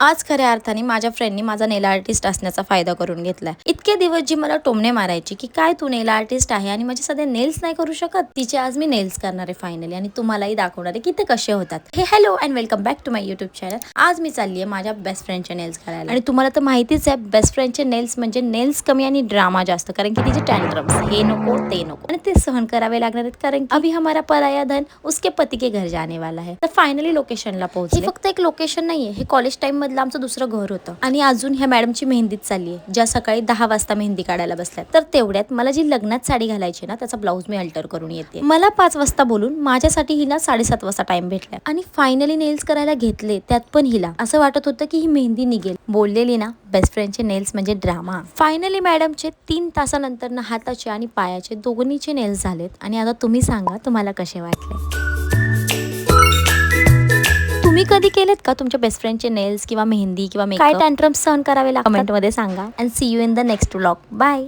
आज खऱ्या अर्थाने माझ्या फ्रेंडनी माझा नेल आर्टिस्ट असण्याचा फायदा करून घेतलाय। इतके दिवस जी मला टोमणे मारायची की काय तू नेल आर्टिस्ट आहे आणि माझे सध्या नेल्स नाही करू शकत, तिचे आज मी नेल्स करणार आहे फायनली आणि तुम्हालाही दाखवणार आहे की ते कसे होतात। हे hello and welcome back to my YouTube channel. आज मी चालली आहे माझ्या बेस्ट फ्रेंडचे नेल्स करायला आणि तुम्हाला तर माहितीच आहे बेस्ट फ्रेंडचे नेल्स म्हणजे नेल्स कमी आणि ड्रामा जास्त, कारण की तिचे टँट्रम्स हे नको ते नको आणि ते सहन करावे लागणार आहेत, कारण अभी हमारा पराया धन उसके पति के घर जाने वाला है। तर फायनली लोकेशनला पोहोचले। हे फक्त एक लोकेशन नाहीये, हे कॉलेज टाइम मधलं आमचं दुसरं घर होतं आणि अजून ह्या मॅडमची मेहंदीच चालली आहे, ज्या सकाळी 10 वाजता मेहंदी काढायला बसल्यात। तर तेवढ्यात मला जी लग्नात साडी घालायची ना त्याचा ब्लाऊज मी अल्टर करून येते। मला 5 वाजता बोलून माझ्यासाठी हिला 7:30 वाजता टाइम भेटला आणि फायनली नेल्स करायला घेतले, त्यात पण हिला असं वाटत होतं की ही मेहंदी निघेल। बोललेली ना बेस्ट फ्रेंडचे नेल्स म्हणजे ड्रामा। फायनली मॅडमचे 3 तासानंतर ना हाताचे आणि पायाचे दोन्हीचे नेल्स झालेत आणि आता तुम्ही सांगा तुम्हाला कसे वाटले। तुम्ही कधी केलेत का तुमच्या बेस्ट फ्रेंडचे नेल्स किंवा मेहंदी किंवा मेकअप? काय टँट्रम्स सहन करावे लागतात कमेंट मध्ये सांगा। And see you in the next vlog. Bye.